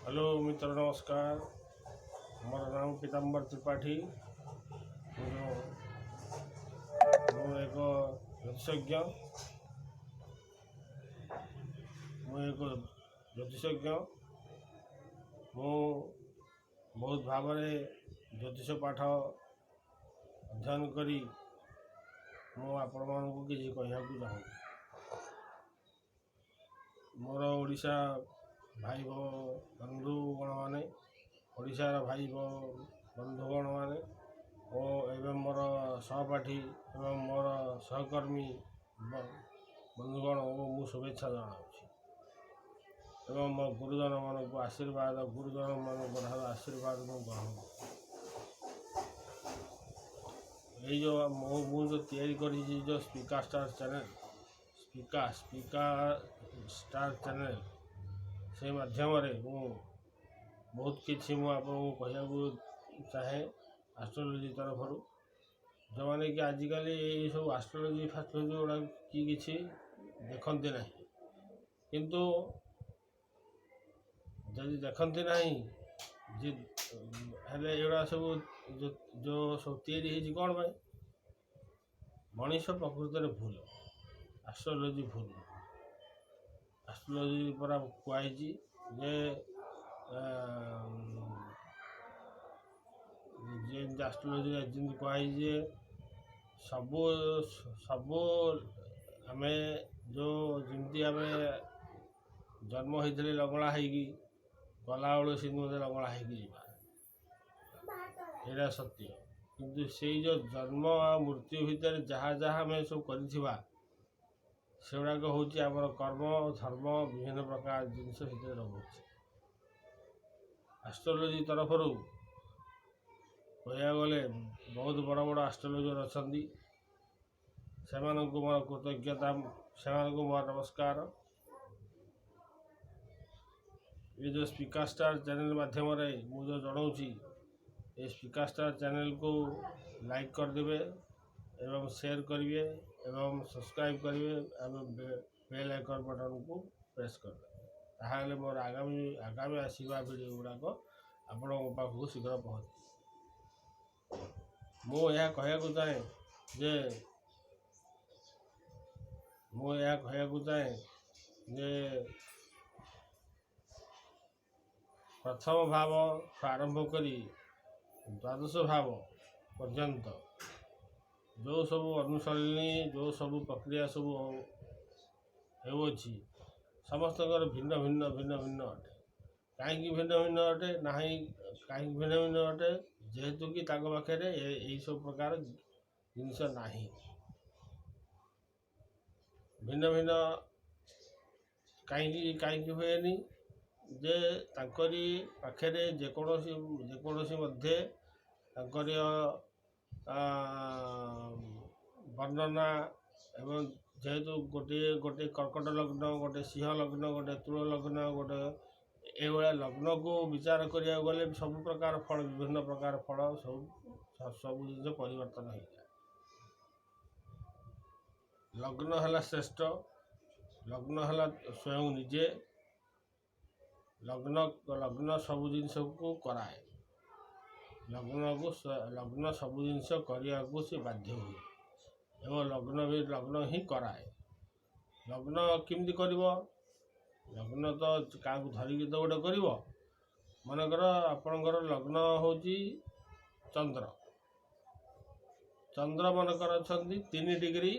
Hello मित्र नमस्कार। मोर नाम पीताम्बर त्रिपाठी। मु एक ज्योतिषज्ञ मु बहुत भाव ज्योतिष पाठ अध्ययन करी मु आपण मानक किसी कहना चाहूँ। मोर ओडिशा भाई बंधुगण मैंने ओडिशार भाई बंधुगण मैंने एवं मोर सहपाठी एवं मोर सहकर्मी बंधुगण मु शुभेच्छा जनाऊँगी एवं मो गुरुजन मान को आशीर्वाद गुरुजन मान आशीर्वाद ग्रहण ये जो मुझे तैयारी करी जो स्पीकर स्टार चैनल से माध्यम बहुत किसी मुझे कहना चाहे एस्ट्रोलोजी तरफ जो मैंने कि आजिकल ये सब एस्ट्रोलोजी फास्ट्रोलोजी गुड़ा किसी देखते ना किंतु जदि देखते ना एगुड़ा सब जो सब तैयारी कौन पाई मनीष प्रकृत में भूल एस्ट्रोलोजी भूल एस्ट्रोलोजी पर कहुई जे एस्ट्रोलोजी जमी कहुई सबू सबू आम जो जमी आम जन्म होते लंगड़ा होगी गला बेलू से लंगड़ा होगा सत्य किंतु से जो जन्म मृत्यु भितर जहाँ जहाँ आम सब कर सेगुड़ाक हूँ आमर कर्म धर्म विभिन्न प्रकार जिनस रोचे एस्ट्रोलोजी तरफ कह गले बहुत बड़ बड़ एस्ट्रोलोजर अच्छा से मोर कृतज्ञता से मोर नमस्कार। ये जो स्पीकर स्टार चैनल माध्यम मुझे जनाऊँगी ये स्पीकर स्टार चैनल को लाइक करदे एवं शेयर करेंगे एवं सब्सक्राइब करेंगे एवं बेल आइकन बटन को प्रेस करदे ताहले मोर आगामी आसवा वीडियो गुड़ाक आपण पाखक शीघ्र पहुँच मुझे कहना चाहे जे प्रथम भाव आरंभ करी द्वादश भाव पर्यंत जो सब अनुसरणी जो सब प्रक्रिया सब होची समस्त भिन्न भिन्न भिन्न भिन्न अटे कहीं भिन्न भिन्न अटे ना कहीं भिन्न भिन्न अटे जेहेतु कि पाखे यही सब प्रकार जिनस ना भिन्न भिन्न कहीं हुएनी जे तांकरी पाखे जेकोसी मध्य वर्णना एवं जेहेतु गोटे गोटे कर्कट लग्न गोटे सिंह लग्न गोटे तुल लग्न गोटे एभलिया लग्न को विचार करिया गले सब प्रकार फल विभिन्न प्रकार फल सब जिन परिवर्तन हो जाए। लग्न है श्रेष्ठ लग्न है स्वयं निजे लग्न सब जिनस को कराए लग्न सब जिनस करने को सी बाध्य हुए एवं लग्न ही कराए। लग्न किमती कर लग्न तो क्या धरिकी तो गोटे कर मनकर आपणकर लग्न हूँ चंद्र चंद्र मनकर अच्छा 3 डिग्री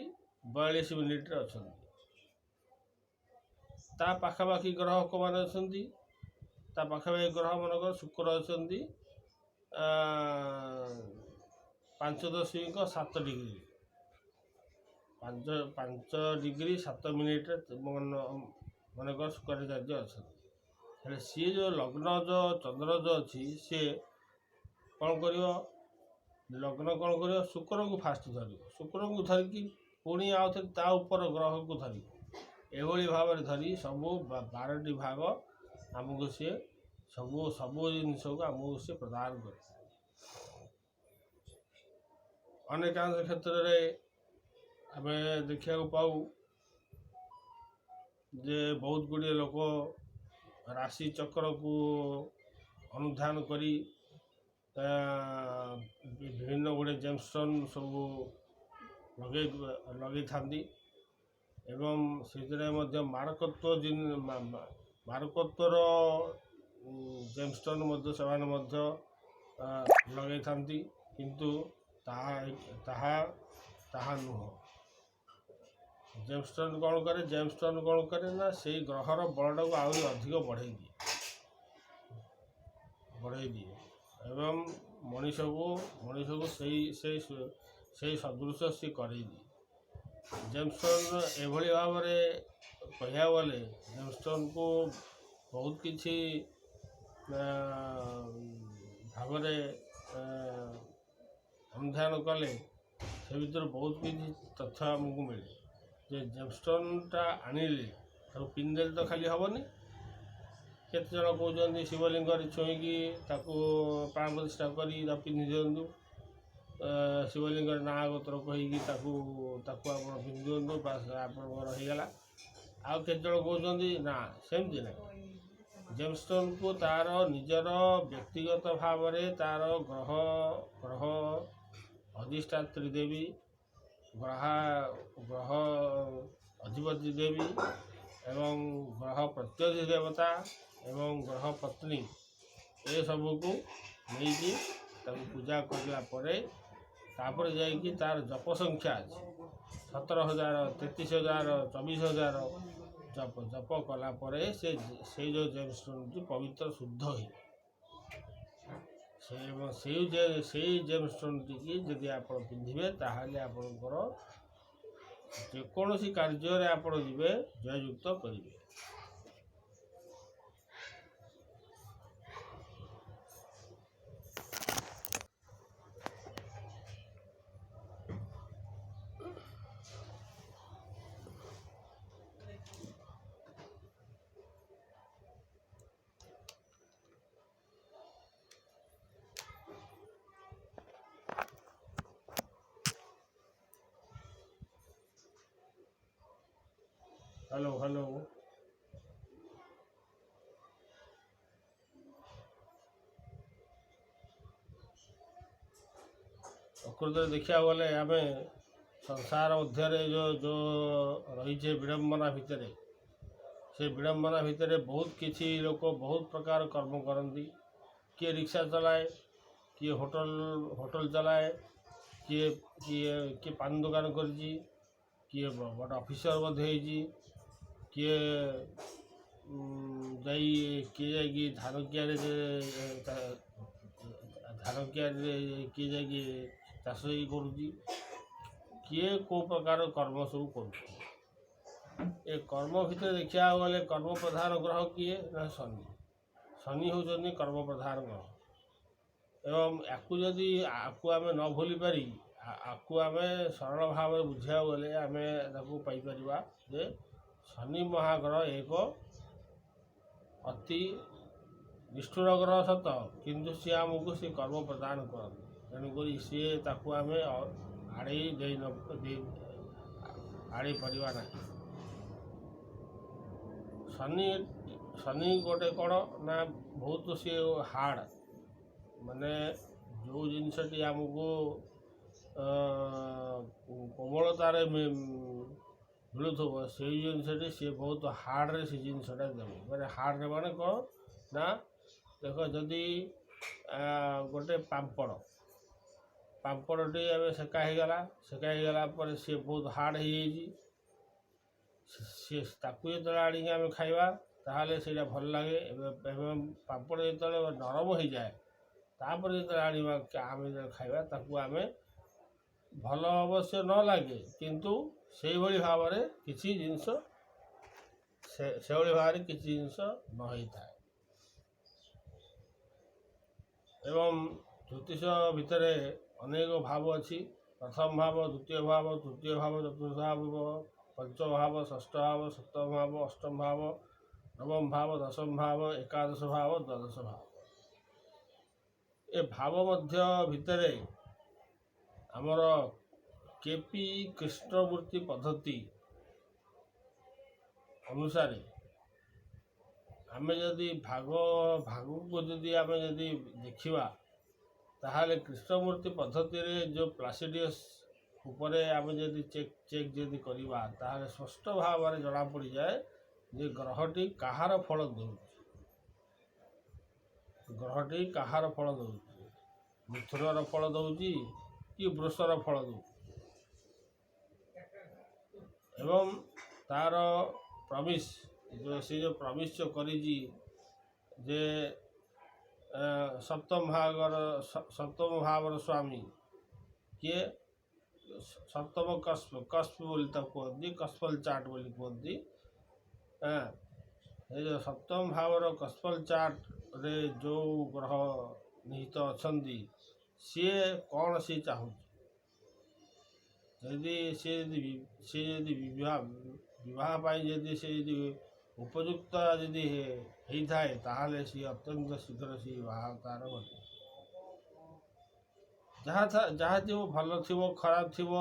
42 मिनिट अच्छा पाखापाखि ग्रह को मान अच्छा पाखापाखि ग्रह मनकर शुक्र अच्छा 5.7 डिग्री 5 डिग्री 7 मिनिट मनकर शुक्राचार्य अच्छा सी जो लग्न जो चंद्र जो अच्छी सी कौन कर लग्न कौन कर शुक्र को फास्ट धर शुक्र को धरिकी पुणी आउ थे ऊपर ग्रह को धरी एभली भाव धरी सबू 12टी भाग आमको सी सबू सबू जिनस को आमको सी प्रदान कर अनेकांश क्षेत्र में आम देखा पाऊ जे बहुत गुड़िए लोक ରାଶି ଚକ୍ରକୁ ଅନୁଧ୍ୟାନ କରି ବିଭିନ୍ନ ଗୁଡ଼ିଏ ଜେମ୍‌ଷ୍ଟୋନ୍ ସବୁ ଲଗେଇଥାନ୍ତି ଏବଂ ସେଥିରେ ମଧ୍ୟ ମାରକତ୍ୱର ଜେମ୍‌ଷ୍ଟୋନ୍ ମଧ୍ୟ ସେମାନେ ମଧ୍ୟ ଲଗେଇଥାନ୍ତି, କିନ୍ତୁ ତାହା ନୁହଁ। ଜେମ୍‌ଷ୍ଟୋନ୍ କ'ଣ କରେ ନା ସେଇ ଗ୍ରହର ବଳଟାକୁ ଆହୁରି ଅଧିକ ବଢ଼େଇ ଦିଏ ଏବଂ ମଣିଷକୁ ସେଇ ସଦୃଶ ସିଏ କରେଇ ଦିଏ। ଜେମ୍‌ଷ୍ଟୋନ୍ ଏଭଳି ଭାବରେ କହିବାକୁ ଗଲେ ଜେମ୍‌ଷ୍ଟୋନ୍‌କୁ ବହୁତ କିଛି ଭାବରେ ଅନୁଧ୍ୟାନ କଲେ ସେ ଭିତରୁ ବହୁତ କିଛି ତଥ୍ୟ ଆମକୁ ମିଳେ ଯେ ଜେମ୍‌ଷ୍ଟୋନ୍‌ଟା ଆଣିଲେ ତାକୁ ପିନ୍ଧିଦେଲେ ତ ଖାଲି ହେବନି। କେତେଜଣ କହୁଛନ୍ତି ଶିବଲିଙ୍ଗରେ ଛୁଇଁକି ତାକୁ ପ୍ରାଣ ପ୍ରତିଷ୍ଠା କରି ତାକୁ ପିନ୍ଧି ଦିଅନ୍ତୁ, ଶିବଲିଙ୍ଗରେ ନାଁ ଗୋତ୍ର କହିକି ତାକୁ ଆପଣ ପିନ୍ଧି ଦିଅନ୍ତୁ, ବାସ୍ ଆପଣଙ୍କର ହେଇଗଲା। ଆଉ କେତେଜଣ କହୁଛନ୍ତି ନା, ସେମିତି ନାହିଁ। ଜେମ୍‌ଷ୍ଟୋନ୍‌କୁ ତା'ର ନିଜର ବ୍ୟକ୍ତିଗତ ଭାବରେ ତା'ର ଗ୍ରହ ଅଧିଷ୍ଠାତ୍ରୀ ଦେବୀ, ଗ୍ରହ ଅଧିପତି ଦେବୀ ଏବଂ ଗ୍ରହ ପ୍ରତ୍ୟଧୀ ଦେବତା ଏବଂ ଗ୍ରହ ପତ୍ନୀ ଏସବୁକୁ ନେଇକି ତାକୁ ପୂଜା କରିଲା ପରେ ତାପରେ ଯାଇକି ତା'ର ଜପ ସଂଖ୍ୟା ଅଛି 17,000, 33,000, 24,000 ଜପ କଲା ପରେ ସେଇ ଯେଉଁ ଜେମ୍‌ଷ୍ଟୋନ୍‌ଟି ପବିତ୍ର ଶୁଦ୍ଧ ହେଇଯିବ। ସେଇ ଜେମ୍‌ଷ୍ଟୋନ୍‌ଟିକି ଯଦି ଆପଣ ପିନ୍ଧିବେ ତାହେଲେ ଆପଣଙ୍କର ଯେକୌଣସି କାର୍ଯ୍ୟରେ ଆପଣ ଯିବେ ଜୟଯୁକ୍ତ କରିବେ। ହ୍ୟାଲୋ। ପ୍ରକୃତରେ ଦେଖିବାକୁ ଗଲେ ଆମେ ସଂସାର ମଧ୍ୟରେ ଯେଉଁ ରହିଛେ ବିଡ଼ମ୍ବନା ଭିତରେ, ସେ ବିଡ଼ମ୍ବନା ଭିତରେ ବହୁତ କିଛି ଲୋକ ବହୁତ ପ୍ରକାର କର୍ମ କରନ୍ତି। କିଏ ରିକ୍ସା ଚଲାଏ, କିଏ ହୋଟେଲ ଚଲାଏ, କିଏ ପାନ ଦୋକାନ କରିଛି, କିଏ ବଡ଼ ଅଫିସର ମଧ୍ୟ ହେଇଛି, କିଏ ଯାଇକି ଧାନ କିଆରିରେ କିଏ ଯାଇକି ଚାଷ କରୁଛି, କିଏ କେଉଁ ପ୍ରକାର କର୍ମ ସବୁ କରୁଛି। ଏ କର୍ମ ଭିତରେ ଦେଖିବାକୁ ଗଲେ କର୍ମ ପ୍ରଧାନ ଗ୍ରହ କିଏ ନା ଶନି ହେଉଛନ୍ତି କର୍ମ ପ୍ରଧାନ ଗ୍ରହ। ଏବଂ ଆକୁ ଆମେ ନ ଭୁଲି ପାରି ଆକୁ ଆମେ ସରଳ ଭାବରେ ବୁଝିବାକୁ ଗଲେ ଆମେ ତାକୁ ପାଇପାରିବା ଯେ ଶନି ମହାଗ୍ରହ ଏକ ଅତି ନିଷ୍ଠୁର ଗ୍ରହ ସତ, କିନ୍ତୁ ସିଏ ଆମକୁ ସେ କର୍ମ ପ୍ରଦାନ କରନ୍ତି। ତେଣୁକରି ତାକୁ ଆମେ ଆଡ଼େଇ ପାରିବା ନାହିଁ। ଶନି ଗୋଟେ କ'ଣ ନା ବହୁତ ସିଏ ହାର୍ଡ଼, ମାନେ ଯେଉଁ ଜିନିଷଟି ଆମକୁ କୋମଳତାରେ ମିଳୁଥିବ ସେଇ ଜିନିଷଟି ସିଏ ବହୁତ ହାର୍ଡ଼ରେ ସେ ଜିନିଷଟା ଦେବ। ମାନେ ହାର୍ଡ଼ରେ ମାନେ କ'ଣ ନା, ଦେଖ ଯଦି ଗୋଟେ ପାମ୍ପଡ଼ଟି ଏବେ ସେକା ହେଇଗଲା ପରେ ସିଏ ବହୁତ ହାର୍ଡ଼ ହେଇଯାଇଛି, ତାକୁ ଯେତେବେଳେ ଆଣିକି ଆମେ ଖାଇବା ତାହେଲେ ସେଇଟା ଭଲ ଲାଗେ। ଏବଂ ପାମ୍ପଡ଼ ଯେତେବେଳେ ନରମ ହେଇଯାଏ ତାପରେ ଯେତେବେଳେ ଆମେ ଯେତେବେଳେ ଖାଇବା ତାକୁ ଆମେ ଭଲ ଅବଶ୍ୟ ନ ଲାଗେ, କିନ୍ତୁ ସେଇଭଳି ଭାବରେ କିଛି ଜିନିଷ ନ ହେଇଥାଏ। ଏବଂ ଜ୍ୟୋତିଷ ଭିତରେ ଅନେକ ଭାବ ଅଛି। ପ୍ରଥମ ଭାବ, ଦ୍ୱିତୀୟ ଭାବ, ତୃତୀୟ ଭାବ, ଚତୁର୍ଥ ଭାବ, ପଞ୍ଚମ ଭାବ, ଷଷ୍ଠ ଭାବ, ସପ୍ତମ ଭାବ, ଅଷ୍ଟମ ଭାବ, ନବମ ଭାବ, ଦଶମ ଭାବ, ଏକାଦଶ ଭାବ, ଦ୍ୱାଦଶ ଭାବ। ଏ ଭାବ ମଧ୍ୟ ଭିତରେ ଆମର କେପି କୃଷ୍ଣମୂର୍ତ୍ତି ପଦ୍ଧତି ଅନୁସାରେ ଆମେ ଯଦି ଭାଗକୁ ଯଦି ଆମେ ଯଦି ଦେଖିବା ତାହେଲେ କୃଷ୍ଣମୂର୍ତ୍ତି ପଦ୍ଧତିରେ ଯେଉଁ ପ୍ଲାସିଡ଼ିୟସ୍ ଉପରେ ଆମେ ଯଦି ଚେକ୍ ଯଦି କରିବା ତାହେଲେ ସ୍ପଷ୍ଟ ଭାବରେ ଜଣାପଡ଼ିଯାଏ ଯେ ଗ୍ରହଟି କାହାର ଫଳ ଦେଉଛି। ଗ୍ରହଟି କାହାର ଫଳ ଦେଉଛି, ମିଥୁନର ଫଳ ଦେଉଛି କି ବୃଷର ଫଳ ଦେଉଛି। ଏବଂ ତାର ପ୍ରମିସ୍ ସେ ଯେଉଁ ପ୍ରମିସ୍ କରିଛି ଯେ ସପ୍ତମ ଭାବର ସ୍ୱାମୀ କିଏ, ସପ୍ତମ କସ୍ପ ବୋଲି ତାକୁ କୁହନ୍ତି, କସ୍ପଲ ଚାର୍ଟ ବୋଲି କୁହନ୍ତି। ଏ ଯେଉଁ ସପ୍ତମ ଭାବର କସ୍ପଲ ଚାର୍ଟରେ ଯେଉଁ ଗ୍ରହ ନିହିତ ଅଛନ୍ତି ସିଏ କ'ଣ ସିଏ ଚାହୁଁଛି। ଯଦି ସେ ଯଦି ବିବାହ ପାଇଁ ଯଦି ସେ ଯଦି ଉପଯୁକ୍ତ ଯଦି ହେଇଥାଏ ତାହେଲେ ସିଏ ଅତ୍ୟନ୍ତ ଶୀଘ୍ର ସେ ବିବାହ ତାର ଘଟିବ। ଯାହା ଥିବ, ଭଲ ଥିବ, ଖରାପ ଥିବ,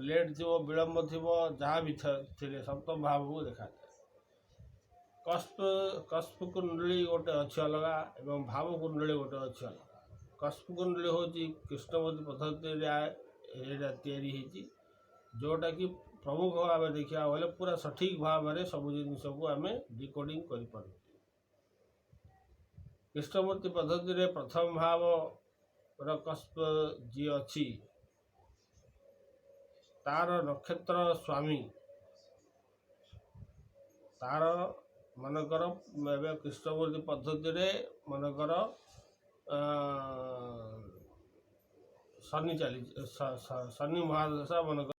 ଲେଟ୍ ଥିବ, ବିଳମ୍ବ ଥିବ, ଯାହା ବି ଥିଲେ ସପ୍ତମ ଭାବକୁ ଦେଖାଯାଏ। କସ୍ପ କୁଣ୍ଡଳୀ ଗୋଟେ ଅଛି ଅଲଗା ଏବଂ ଭାବ କୁଣ୍ଡଳୀ ଗୋଟେ ଅଛି ଅଲଗା। କସ୍ପ କୁଣ୍ଡଳୀ ହେଉଛି କୃଷ୍ଣମୂର୍ତ୍ତି ପଦ୍ଧତିରେ ଏଇଟା ତିଆରି ହେଇଛି, ଯେଉଁଟାକି ପ୍ରମୁଖ ଭାବେ ଦେଖିବାକୁ ଗଲେ ପୁରା ସଠିକ୍ ଭାବରେ ସବୁ ଜିନିଷକୁ ଆମେ ଡିକୋଡ଼ିଂ କରିପାରୁ। କୃଷ୍ଣମୂର୍ତ୍ତି ପଦ୍ଧତିରେ ପ୍ରଥମ ଭାବର କସ୍ପ ଯିଏ ଅଛି ତାର ନକ୍ଷତ୍ର ସ୍ୱାମୀ, ତାର ମନେକର ଏବେ କୃଷ୍ଣମୂର୍ତ୍ତି ପଦ୍ଧତିରେ ମନେକର ଶନି ଚାଲିଛି, ଶନି ମହାଦଶା ମନେକର